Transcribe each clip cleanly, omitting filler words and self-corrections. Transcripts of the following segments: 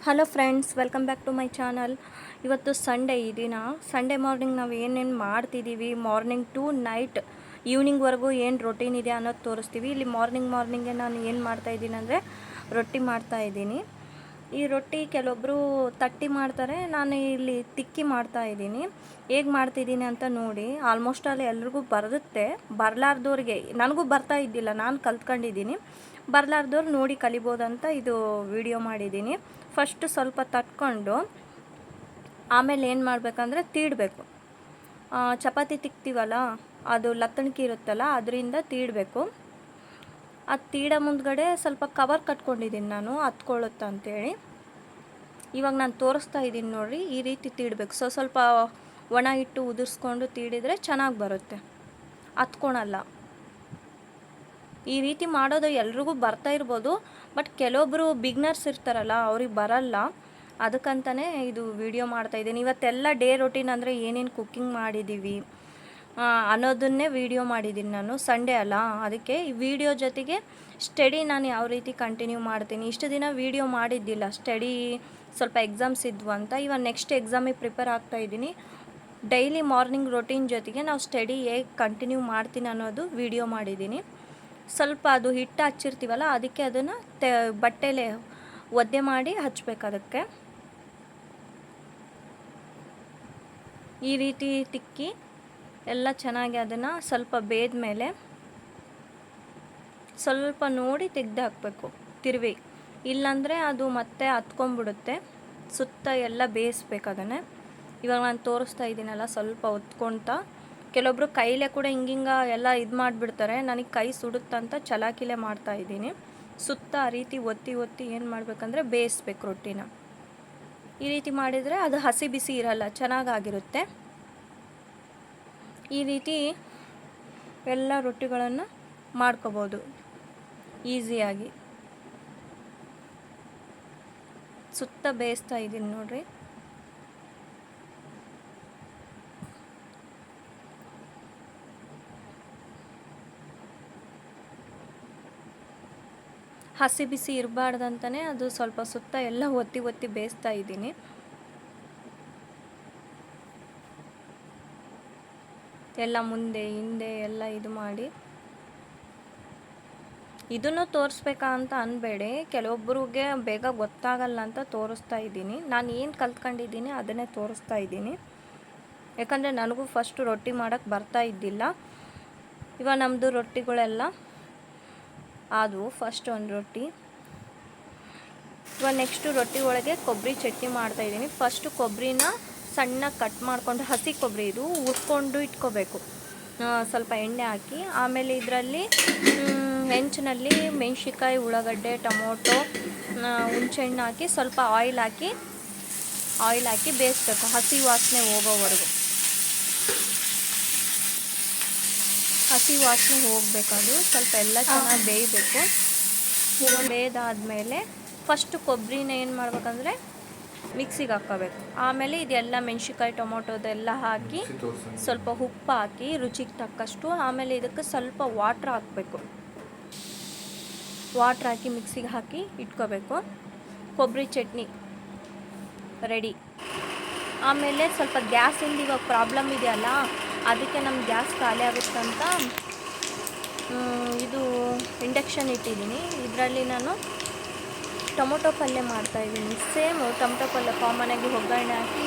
Hello friends, welcome back to my channel. ಇವತ್ತು Sunday ಈ ದಿನ. ಸಂಡೇ ಮಾರ್ನಿಂಗ್ ನಾವು ಏನೇನು ಮಾಡ್ತಿದ್ದೀವಿ, ಮಾರ್ನಿಂಗ್ ಟು ನೈಟ್ ಈವ್ನಿಂಗ್ವರೆಗೂ ಏನು ರೊಟೀನ್ ಇದೆ ಅನ್ನೋದು ತೋರಿಸ್ತೀವಿ. ಇಲ್ಲಿ ಮಾರ್ನಿಂಗ್ಗೆ ನಾನು ಏನು ಮಾಡ್ತಾಯಿದ್ದೀನಿ ಅಂದರೆ ರೊಟ್ಟಿ ಮಾಡ್ತಾಯಿದ್ದೀನಿ. ಈ ರೊಟ್ಟಿ ಕೆಲವೊಬ್ಬರು ತಟ್ಟಿ ಮಾಡ್ತಾರೆ, ನಾನು ಇಲ್ಲಿ ತಿಕ್ಕಿ ಮಾಡ್ತಾಯಿದ್ದೀನಿ. ಹೇಗೆ ಮಾಡ್ತಿದ್ದೀನಿ ಅಂತ ನೋಡಿ. ಆಲ್ಮೋಸ್ಟ್ ಅಲ್ಲಿ ಎಲ್ರಿಗೂ ಬರುತ್ತೆ, ಬರಲಾರ್ದವ್ರಿಗೆ, ನನಗೂ ಬರ್ತಾ ಇದ್ದಿಲ್ಲ, ನಾನು ಕಲ್ತ್ಕೊಂಡಿದ್ದೀನಿ. ಬರಲಾರ್ದವ್ರು ನೋಡಿ ಕಲಿಬೋದಂತ ಇದು ವಿಡಿಯೋ ಮಾಡಿದ್ದೀನಿ. ಫಸ್ಟ್ ಸ್ವಲ್ಪ ತಟ್ಕೊಂಡು ಆಮೇಲೆ ಏನು ಮಾಡಬೇಕಂದ್ರೆ ತೀಡಬೇಕು. ಚಪಾತಿ ತಿಕ್ತೀವಲ್ಲ, ಅದು ಲತ್ತಣಿಕೆ ಇರುತ್ತಲ್ಲ, ಅದರಿಂದ ತೀಡಬೇಕು. ಅದು ತೀಡೋ ಮುಂದ್ಗಡೆ ಸ್ವಲ್ಪ ಕವರ್ ಕಟ್ಕೊಂಡಿದ್ದೀನಿ ನಾನು, ಹತ್ಕೊಳ್ಳುತ್ತೆ ಅಂತೇಳಿ. ಇವಾಗ ನಾನು ತೋರಿಸ್ತಾ ಇದ್ದೀನಿ ನೋಡಿರಿ, ಈ ರೀತಿ ತೀಡಬೇಕು. ಸ್ವಲ್ಪ ಒಣ ಹಿಟ್ಟು ಉದುರಿಸ್ಕೊಂಡು ತೀಡಿದರೆ ಚೆನ್ನಾಗಿ ಬರುತ್ತೆ, ಹತ್ಕೊಳಲ್ಲ. ಈ ರೀತಿ ಮಾಡೋದು ಎಲ್ರಿಗೂ ಬರ್ತಾ ಇರ್ಬೋದು, ಬಟ್ ಕೆಲವೊಬ್ಬರು ಬಿಗ್ನರ್ಸ್ ಇರ್ತಾರಲ್ಲ, ಅವ್ರಿಗೆ ಬರಲ್ಲ. ಅದಕ್ಕಂತಲೇ ಇದು ವಿಡಿಯೋ ಮಾಡ್ತಾಯಿದ್ದೀನಿ. ಇವತ್ತೆಲ್ಲ ಡೇ ರೊಟೀನ್ ಅಂದರೆ ಏನೇನು ಕುಕ್ಕಿಂಗ್ ಮಾಡಿದ್ದೀವಿ ಅನ್ನೋದನ್ನೇ ವಿಡಿಯೋ ಮಾಡಿದ್ದೀನಿ ನಾನು. ಸಂಡೇ ಅಲ್ಲ, ಅದಕ್ಕೆ ಈ ವಿಡಿಯೋ ಜೊತೆಗೆ ಸ್ಟಡಿ ನಾನು ಯಾವ ರೀತಿ ಕಂಟಿನ್ಯೂ ಮಾಡ್ತೀನಿ. ಇಷ್ಟು ದಿನ ವಿಡಿಯೋ ಮಾಡಿದ್ದಿಲ್ಲ, ಸ್ಟಡಿ ಸ್ವಲ್ಪ ಎಕ್ಸಾಮ್ಸ್ ಇದ್ವು ಅಂತ. ಇವಾಗ ನೆಕ್ಸ್ಟ್ ಎಕ್ಸಾಮಿಗೆ ಪ್ರಿಪೇರ್ ಆಗ್ತಾಯಿದ್ದೀನಿ. ಡೈಲಿ ಮಾರ್ನಿಂಗ್ ರೊಟೀನ್ ಜೊತೆಗೆ ನಾವು ಸ್ಟಡಿ ಹೇಗೆ ಕಂಟಿನ್ಯೂ ಮಾಡ್ತೀನಿ ಅನ್ನೋದು ವಿಡಿಯೋ ಮಾಡಿದ್ದೀನಿ. ಸ್ವಲ್ಪ ಅದು ಹಿಟ್ಟು ಹಚ್ಚಿರ್ತೀವಲ್ಲ, ಅದಕ್ಕೆ ಅದನ್ನು ಬಟ್ಟೆಲೆ ಒದ್ದೆ ಮಾಡಿ ಹಚ್ಬೇಕು. ಅದಕ್ಕೆ ಈ ರೀತಿ ತಿಕ್ಕಿ ಎಲ್ಲ ಚೆನ್ನಾಗಿ ಅದನ್ನು ಸ್ವಲ್ಪ ಬೇಯ್ದ ಮೇಲೆ ಸ್ವಲ್ಪ ನೋಡಿ ತೆಗೆದು ಹಾಕಬೇಕು ತಿರುವಿ, ಇಲ್ಲಾಂದರೆ ಅದು ಮತ್ತೆ ಹತ್ಕೊಂಡ್ಬಿಡುತ್ತೆ. ಸುತ್ತ ಎಲ್ಲ ಬೇಯಿಸ್ಬೇಕು ಅದನ್ನೇ. ಇವಾಗ ನಾನು ತೋರಿಸ್ತಾ ಇದ್ದೀನಲ್ಲ, ಸ್ವಲ್ಪ ಹೊತ್ಕೊಳ್ತಾ. ಕೆಲವೊಬ್ಬರು ಕೈಲೇ ಕೂಡ ಹಿಂಗಿಂಗ ಎಲ್ಲ ಇದು ಮಾಡಿಬಿಡ್ತಾರೆ. ನನಗೆ ಕೈ ಸುಡುತ್ತಂತ ಚಲಾಕಿಲೇ ಮಾಡ್ತಾಯಿದ್ದೀನಿ. ಸುತ್ತ ಆ ರೀತಿ ಒತ್ತಿ ಏನು ಮಾಡಬೇಕಂದ್ರೆ ಬೇಯಿಸ್ಬೇಕು ರೊಟ್ಟಿನ. ಈ ರೀತಿ ಮಾಡಿದರೆ ಅದು ಹಸಿ ಬಿಸಿ ಇರಲ್ಲ, ಚೆನ್ನಾಗಾಗಿರುತ್ತೆ. ಈ ರೀತಿ ಎಲ್ಲ ರೊಟ್ಟಿಗಳನ್ನು ಮಾಡ್ಕೋಬೋದು ಈಸಿಯಾಗಿ. ಸುತ್ತ ಬೇಯಿಸ್ತಾ ಇದ್ದೀನಿ ನೋಡಿರಿ. ಹಸಿ ಬಿಸಿ ಇರಬಾರ್ದಂತಲೇ ಅದು ಸ್ವಲ್ಪ ಸುತ್ತ ಎಲ್ಲ ಒತ್ತಿ ಬೇಯಿಸ್ತಾ ಇದ್ದೀನಿ. ಎಲ್ಲ ಮುಂದೆ ಹಿಂದೆ ಎಲ್ಲ ಇದು ಮಾಡಿ. ಇದನ್ನು ತೋರಿಸ್ಬೇಕಾ ಅಂತ ಅನ್ಬೇಡಿ, ಕೆಲವೊಬ್ಬರಿಗೆ ಬೇಗ ಗೊತ್ತಾಗಲ್ಲ ಅಂತ ತೋರಿಸ್ತಾ ಇದ್ದೀನಿ. ನಾನು ಏನು ಕಲ್ತ್ಕೊಂಡಿದ್ದೀನಿ ಅದನ್ನೇ ತೋರಿಸ್ತಾ ಇದ್ದೀನಿ. ಯಾಕಂದರೆ ನನಗೂ ಫಸ್ಟು ರೊಟ್ಟಿ ಮಾಡೋಕ್ಕೆ ಬರ್ತಾ ಇದ್ದಿಲ್ಲ. ಇವಾಗ ನಮ್ಮದು ರೊಟ್ಟಿಗಳೆಲ್ಲ ಅದು ಫಸ್ಟ್ ಒಂದು ರೊಟ್ಟಿ. ಇವಾಗ ನೆಕ್ಸ್ಟು ರೊಟ್ಟಿ ಒಳಗೆ ಕೊಬ್ಬರಿ ಚಟ್ನಿ ಮಾಡ್ತಾಯಿದ್ದೀನಿ. ಫಸ್ಟು ಕೊಬ್ಬರಿನ ಸಣ್ಣಗೆ ಕಟ್ ಮಾಡಿಕೊಂಡು, ಹಸಿ ಕೊಬ್ಬರಿ ಇದು, ಹುರ್ಕೊಂಡು ಇಟ್ಕೋಬೇಕು ಸ್ವಲ್ಪ ಎಣ್ಣೆ ಹಾಕಿ. ಆಮೇಲೆ ಇದರಲ್ಲಿ ಹೆಂಚಿನಲ್ಲಿ ಮೆಣಸಿನ್ಕಾಯಿ, ಉಳ್ಳಾಗಡ್ಡೆ, ಟೊಮೊಟೊ, ಹುಣಸೆಹಣ್ಣು ಹಾಕಿ ಸ್ವಲ್ಪ ಆಯಿಲ್ ಹಾಕಿ ಬೇಯಿಸ್ಬೇಕು, ಹಸಿ ವಾಸನೆ ಹೋಗೋವರೆಗೂ. ಹಸಿ ವಾಸನೆ ಹೋಗಬೇಕದು, ಸ್ವಲ್ಪ ಎಲ್ಲ ಚೆನ್ನಾಗಿ ಬೇಯಬೇಕು. ಬೇಯ್ದಾದ್ಮೇಲೆ ಫಸ್ಟು ಕೊಬ್ಬರಿನ ಏನು ಮಾಡ್ಬೇಕಂದ್ರೆ ಮಿಕ್ಸಿಗೆ ಹಾಕ್ಕೋಬೇಕು. ಆಮೇಲೆ ಇದೆಲ್ಲ ಮೆಣಸಿನ್ಕಾಯಿ, ಟೊಮೊಟೊದೆಲ್ಲ ಹಾಕಿ ಸ್ವಲ್ಪ ಉಪ್ಪು ಹಾಕಿ ರುಚಿಗೆ ತಕ್ಕಷ್ಟು. ಆಮೇಲೆ ಇದಕ್ಕೆ ಸ್ವಲ್ಪ ವಾಟ್ರ್ ಹಾಕಬೇಕು. ವಾಟ್ರ್ ಹಾಕಿ ಮಿಕ್ಸಿಗೆ ಹಾಕಿ ಇಟ್ಕೋಬೇಕು. ಕೊಬ್ಬರಿ ಚಟ್ನಿ ರೆಡಿ. ಆಮೇಲೆ ಸ್ವಲ್ಪ ಗ್ಯಾಸಿಂದ ಇವಾಗ ಪ್ರಾಬ್ಲಮ್ ಇದೆಯಲ್ಲ, ಅದಕ್ಕೆ ನಮ್ಮ ಗ್ಯಾಸ್ ಖಾಲಿ ಆಗುತ್ತಂತ ಇದು ಇಂಡಕ್ಷನ್ ಇಟ್ಟಿದ್ದೀನಿ. ಇದರಲ್ಲಿ ನಾನು ಟೊಮೊಟೊ ಪಲ್ಯ ಮಾಡ್ತಾಯಿದ್ದೀನಿ. ಸೇಮ್ ಟೊಮೊಟೊ ಪಲ್ಯ ಕಾಮನಾಗಿ ಒಗ್ಗರಣೆ ಹಾಕಿ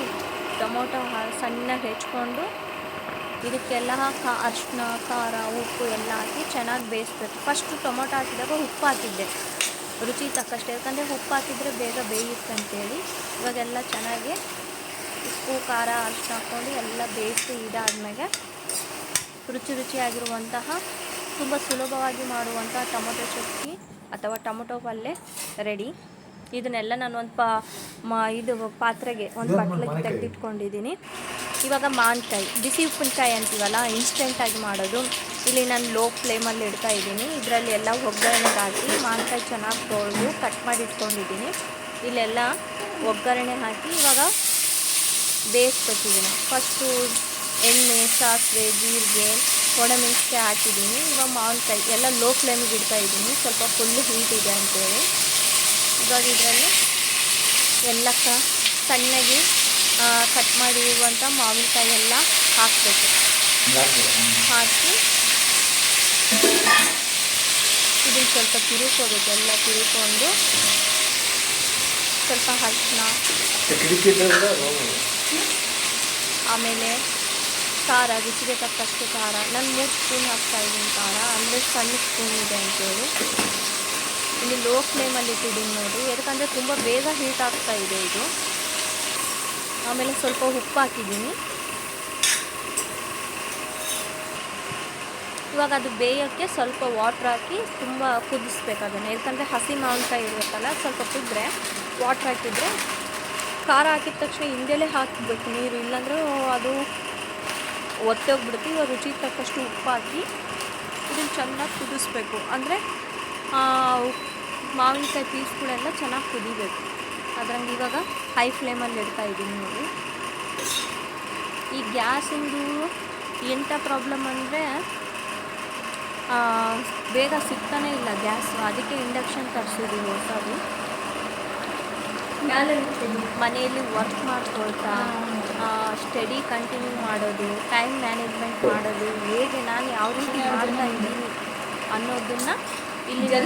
ಟೊಮೊಟೊ ಸಣ್ಣಗೆ ಹೆಚ್ಕೊಂಡು ಇದಕ್ಕೆಲ್ಲ ಅರಿಶಿನ, ಖಾರ, ಉಪ್ಪು ಎಲ್ಲ ಹಾಕಿ ಚೆನ್ನಾಗಿ ಬೇಯಿಸ್ಬೇಕು. ಫಸ್ಟು ಟೊಮೊಟೊ ಹಾಕಿದಾಗ ಉಪ್ಪು ಹಾಕಿದ್ದೆ ರುಚಿ ತಕ್ಕಷ್ಟು, ಯಾಕಂದರೆ ಉಪ್ಪು ಹಾಕಿದರೆ ಬೇಗ ಬೇಯುತ್ತೆ ಅಂತೇಳಿ. ಇವಾಗೆಲ್ಲ ಚೆನ್ನಾಗಿ ಉಪ್ಪು, ಖಾರ, ಅರಿಶಿನ ಹಾಕ್ಕೊಂಡು ಎಲ್ಲ ಬೇಯಿಸಿ ಇದಾದ್ಮೇಲೆ ರುಚಿಯಾಗಿರುವಂತಹ, ತುಂಬ ಸುಲಭವಾಗಿ ಮಾಡುವಂತಹ ಟೊಮೊಟೊ ಚಟ್ನಿ ಅಥವಾ ಟೊಮೊಟೊ ಪಲ್ಯ ರೆಡಿ. ಇದನ್ನೆಲ್ಲ ನಾನು ಇದು ಪಾತ್ರೆಗೆ ಒಂದು ಬಟ್ಲಿಗೆ ತೆಗೆದಿಟ್ಕೊಂಡಿದ್ದೀನಿ. ಇವಾಗ ಮಾವಿನಕಾಯಿ, ಬಿಸಿ ಉಪ್ಪಿನಕಾಯಿ ಅಂತೀವಲ್ಲ, ಇನ್ಸ್ಟೆಂಟಾಗಿ ಮಾಡೋದು. ಇಲ್ಲಿ ನಾನು ಲೋ ಫ್ಲೇಮಲ್ಲಿ ಇಡ್ತಾ ಇದ್ದೀನಿ. ಇದರಲ್ಲಿ ಎಲ್ಲ ಒಗ್ಗರಣೆಗೆ ಹಾಕಿ ಮಾವಿನಕಾಯಿ ಚೆನ್ನಾಗಿ ತೊಳೆದು ಕಟ್ ಮಾಡಿ ಇಟ್ಕೊಂಡಿದ್ದೀನಿ. ಇಲ್ಲೆಲ್ಲ ಒಗ್ಗರಣೆ ಹಾಕಿ ಇವಾಗ ಬೇಯಿಸ್ಬೇಕಿದ್ದೀನಿ. ಫಸ್ಟು ಎಣ್ಣೆ, ಸಾಸಿವೆ, ಜೀರಿಗೆ, ಒಣಮೆಣಸಿನ್ಕಾಯಿ ಹಾಕಿದ್ದೀನಿ. ಇವಾಗ ಮಾವಿನಕಾಯಿ ಎಲ್ಲ ಲೋ ಫ್ಲೇಮಿಗೆ ಇಡ್ತಾಯಿದ್ದೀನಿ, ಸ್ವಲ್ಪ ಫುಲ್ಲು ಹೀಟ್ ಇದೆ ಅಂತೇಳಿ. ಇವಾಗ ಇದರಲ್ಲಿ ಎಲ್ಲ ಸಣ್ಣಗೆ ಕಟ್ ಮಾಡಿರುವಂಥ ಮಾವಿನಕಾಯಿ ಎಲ್ಲ ಹಾಕಬೇಕು. ಹಾಕಿ ಇದನ್ನು ಸ್ವಲ್ಪ ತಿರುಕೋಬೇಕು. ಎಲ್ಲ ತಿರುಕೊಂಡು ಸ್ವಲ್ಪ ಅರಿಶಿನ, ಆಮೇಲೆ ಖಾರ, ರುಚಿಗೆ ತಕ್ಕಷ್ಟು ಖಾರ. ನಾನು 3 ಸ್ಪೂನ್ ಹಾಕ್ತಾಯಿದ್ದೀನಿ ಖಾರ, ಅಂದರೆ ಸಣ್ಣ ಸ್ಪೂನ್ ಇದೆ ಅಂತೇಳಿ. ಇಲ್ಲಿ ಲೋ ಫ್ಲೇಮಲ್ಲಿ ಇಟ್ಟಿದ್ದೀನಿ ನೋಡಿ, ಯಾಕಂದರೆ ತುಂಬ ಬೇಗ ಹೀಟ್ ಆಗ್ತಾ ಇದೆ ಇದು. ಆಮೇಲೆ ಸ್ವಲ್ಪ ಉಪ್ಪು ಹಾಕಿದ್ದೀನಿ. ಇವಾಗ ಅದು ಬೇಯೋಕ್ಕೆ ಸ್ವಲ್ಪ ವಾಟ್ರ್ ಹಾಕಿ ತುಂಬ ಕುದಿಸ್ಬೇಕು ಅದನ್ನು. ಯಾಕಂದರೆ ಹಸಿ ಮಾವಿನಕಾಯಿ ಇರುತ್ತಲ್ಲ, ಸ್ವಲ್ಪ ಕುದ್ರೆ ವಾಟ್ರ್ ಹಾಕಿದರೆ ಖಾರ ಹಾಕಿದ ತಕ್ಷಣ ಹಿಂದೆಲೇ ಹಾಕಬೇಕು ನೀರು, ಇಲ್ಲಾಂದರೆ ಅದು ಒತ್ತೋಗ್ಬಿಡುತ್ತೆ. ಇವಾಗ ರುಚಿಗೆ ತಕ್ಕಷ್ಟು ಉಪ್ಪು ಹಾಕಿ ಇದನ್ನು ಚೆನ್ನಾಗಿ ಕುದಿಸ್ಬೇಕು. ಅಂದರೆ ಮಾವಿನಕಾಯಿ ಪೀಸ್ಗಳೆಲ್ಲ ಚೆನ್ನಾಗಿ ಕುದಿಬೇಕು. ಅದ್ರಂಗೆ ಇವಾಗ ಹೈ ಫ್ಲೇಮಲ್ಲಿ ಇಡ್ತಾ ಇದ್ದೀನಿ ನೋಡಿ. ಈ ಗ್ಯಾಸಿಂದು ಎಂಥ ಪ್ರಾಬ್ಲಮ್ ಅಂದರೆ ಬೇಗ ಸಿಗ್ತಾನೆ ಇಲ್ಲ ಗ್ಯಾಸು, ಅದಕ್ಕೆ ಇಂಡಕ್ಷನ್ ತರಿಸಿದ್ದೀವಿ ಹೊಸದು. ಮನೆಯಲ್ಲಿ ವರ್ಕ್ ಮಾಡ್ಕೊಳ್ತಾ ಸ್ಟಡಿ ಕಂಟಿನ್ಯೂ ಮಾಡೋದು, ಟೈಮ್ ಮ್ಯಾನೇಜ್ಮೆಂಟ್ ಮಾಡೋದು, ಹೇಗೆ ನಾನು ಯಾವ ರೀತಿ ಮಾಡ್ತಾ ಇದ್ದೀನಿ ಅನ್ನೋದನ್ನು ಇಲ್ಲಿ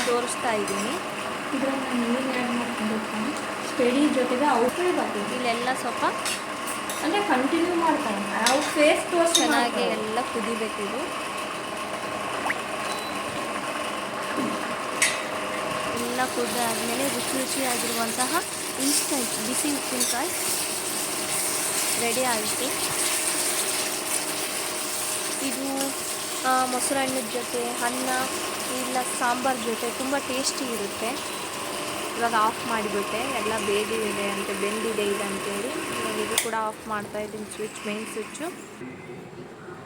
ತೋರಿಸ್ತಾ ಇದ್ದೀನಿ. ಇದರಲ್ಲಿ ನಾನು ಏನು ಆ್ಯಡ್ ಮಾಡ್ಕೊಂಡು ಸ್ಟಡಿ ಜೊತೆಗೆ ಔಟ್ಫಿಟ್ ಬರ್ತೀವಿ. ಇಲ್ಲೆಲ್ಲ ಸ್ವಲ್ಪ ಅಂದರೆ ಕಂಟಿನ್ಯೂ ಮಾಡ್ತಾರೆ, ಅವ್ರು ಫೇಸ್ ತೋರಿಸಿ ಚೆನ್ನಾಗಿ ಎಲ್ಲ ಕುದಿಬೇಕಿದು. ಎಲ್ಲ ಕುದ್ದಾದಮೇಲೆ ರುಚಿ ರುಚಿಯಾಗಿರುವಂತಹ ಇನ್ಸ್ಟಂಟ್ ಬಿಸಿ ಉಪ್ಪಿನಕಾಯಿ ರೆಡಿ ಆಯಿತು. ಇದು ಮೊಸರನ್ನದ ಜೊತೆ, ಅನ್ನ ಇಲ್ಲ ಸಾಂಬಾರು ಜೊತೆ ತುಂಬ ಟೇಸ್ಟಿ ಇರುತ್ತೆ. ಇವಾಗ ಆಫ್ ಮಾಡಿಬಿಟ್ಟೆ, ಎಲ್ಲ ಬೇದಿದೆ ಅಂತ ಬೆಂದಿದೆ ಇದೆ ಅಂತೇಳಿ. ಇವಾಗ ಇದು ಕೂಡ ಆಫ್ ಮಾಡ್ತಾಯಿದ್ದೀನಿ, ಸ್ವಿಚ್, ಮೇನ್ ಸ್ವಿಚ್ಚು.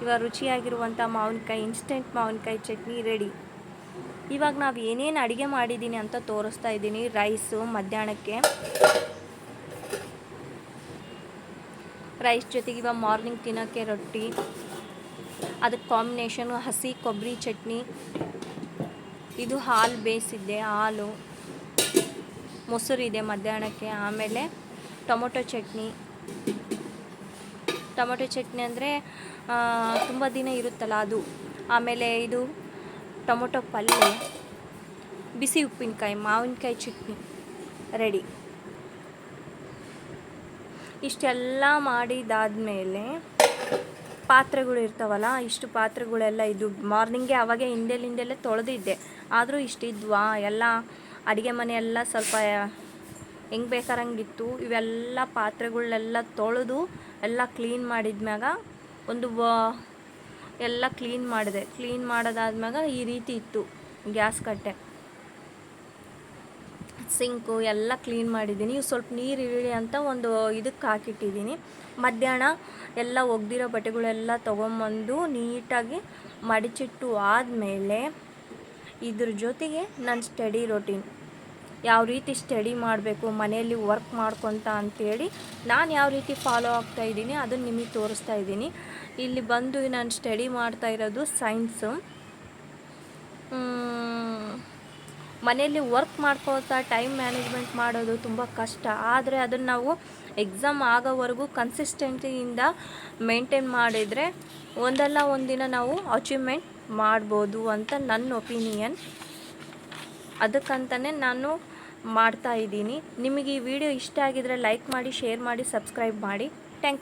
ಇವಾಗ ರುಚಿಯಾಗಿರುವಂಥ ಮಾವಿನಕಾಯಿ, ಇನ್ಸ್ಟೆಂಟ್ ಮಾವಿನಕಾಯಿ ಚಟ್ನಿ ರೆಡಿ. ಇವಾಗ ನಾವು ಏನೇನು ಅಡುಗೆ ಮಾಡಿದ್ದೀನಿ ಅಂತ ತೋರಿಸ್ತಾ ಇದ್ದೀನಿ. ರೈಸು ಮಧ್ಯಾಹ್ನಕ್ಕೆ, ರೈಸ್ ಜೊತೆಗೆ ಇವಾಗ ಮಾರ್ನಿಂಗ್ ತಿನ್ನೋಕ್ಕೆ ರೊಟ್ಟಿ, ಅದಕ್ಕೆ ಕಾಂಬಿನೇಷನು ಹಸಿ ಕೊಬ್ಬರಿ ಚಟ್ನಿ. ಇದು ಹಾಲು ಬೇಯಿಸಿದ್ದೆ, ಹಾಲು ಮೊಸರಿದೆ ಮಧ್ಯಾಹ್ನಕ್ಕೆ. ಆಮೇಲೆ ಟೊಮೊಟೊ ಚಟ್ನಿ. ಟೊಮೊಟೊ ಚಟ್ನಿ ಅಂದರೆ ತುಂಬ ದಿನ ಇರುತ್ತಲ್ಲ ಅದು. ಆಮೇಲೆ ಇದು ಟೊಮೊಟೊ ಪಲ್ಯ, ಬಿಸಿ ಉಪ್ಪಿನಕಾಯಿ, ಮಾವಿನಕಾಯಿ ಚಟ್ನಿ ರೆಡಿ. ಇಷ್ಟೆಲ್ಲ ಮಾಡಿದಾದಮೇಲೆ ಪಾತ್ರೆಗಳು ಇರ್ತಾವಲ್ಲ, ಇಷ್ಟು ಪಾತ್ರೆಗಳೆಲ್ಲ ಇದು ಮಾರ್ನಿಂಗೇ ಅವಾಗೆ ಹಿಂದೆಲ್ಲೇ ತೊಳೆದಿದ್ದೆ. ಆದರೂ ಇಷ್ಟಿದ್ವಾ, ಎಲ್ಲ ಅಡುಗೆ ಮನೆಯೆಲ್ಲ ಸ್ವಲ್ಪ ಹೆಂಗೆ ಬೇಕಾರಂಗಿತ್ತು. ಇವೆಲ್ಲ ಪಾತ್ರೆಗಳನ್ನೆಲ್ಲ ತೊಳೆದು ಎಲ್ಲ ಕ್ಲೀನ್ ಮಾಡಿದ್ಮ್ಯಾಗ ಎಲ್ಲ ಕ್ಲೀನ್ ಮಾಡಿದೆ. ಕ್ಲೀನ್ ಮಾಡೋದಾದ್ಮ್ಯಾಗ ಈ ರೀತಿ ಇತ್ತು ಗ್ಯಾಸ್ ಕಟ್ಟೆ, ಸಿಂಕು ಎಲ್ಲ ಕ್ಲೀನ್ ಮಾಡಿದ್ದೀನಿ. ಸ್ವಲ್ಪ ನೀರು ಇರಲಿ ಅಂತ ಒಂದು ಇದಕ್ಕೆ ಹಾಕಿಟ್ಟಿದ್ದೀನಿ. ಮಧ್ಯಾಹ್ನ ಎಲ್ಲ ಒಗ್ದಿರೋ ಬಟ್ಟೆಗಳೆಲ್ಲ ತೊಗೊಂಬಂದು ನೀಟಾಗಿ ಮಡಿಚಿಟ್ಟು ಆದಮೇಲೆ ಇದ್ರ ಜೊತೆಗೆ ನನ್ನ ಸ್ಟಡಿ ರೊಟೀನ್, ಯಾವ ರೀತಿ ಸ್ಟಡಿ ಮಾಡಬೇಕು ಮನೆಯಲ್ಲಿ ವರ್ಕ್ ಮಾಡ್ಕೊತ ಅಂಥೇಳಿ ನಾನು ಯಾವ ರೀತಿ ಫಾಲೋ ಆಗ್ತಾಯಿದ್ದೀನಿ ಅದನ್ನು ನಿಮಗೆ ತೋರಿಸ್ತಾ ಇದ್ದೀನಿ. ಇಲ್ಲಿ ಬಂದು ನಾನು ಸ್ಟಡಿ ಮಾಡ್ತಾ ಇರೋದು ಸೈನ್ಸು. ಮನೆಯಲ್ಲಿ ವರ್ಕ್ ಮಾಡ್ಕೋತಾ ಟೈಮ್ ಮ್ಯಾನೇಜ್ಮೆಂಟ್ ಮಾಡೋದು ತುಂಬ ಕಷ್ಟ. ಆದರೆ ಅದನ್ನು ನಾವು ಎಕ್ಸಾಮ್ ಆಗೋವರೆಗೂ ಕನ್ಸಿಸ್ಟೆನ್ಸಿಯಿಂದ ಮೇಂಟೈನ್ ಮಾಡಿದರೆ ಒಂದಲ್ಲ ಒಂದಿನ ನಾವು ಅಚೀವ್ಮೆಂಟ್ ಮಾಡ್ಬೋದು ಅಂತ ನನ್ನ ಒಪಿನಿಯನ್. ಅದಕ್ಕಂತಲೇ ನಾನು ಮಾಡ್ತಾಯಿದ್ದೀನಿ. ನಿಮಗೆ ಈ ವಿಡಿಯೋ ಇಷ್ಟ ಆಗಿದರೆ ಲೈಕ್ ಮಾಡಿ, ಶೇರ್ ಮಾಡಿ, ಸಬ್ಸ್ಕ್ರೈಬ್ ಮಾಡಿ. Thank you.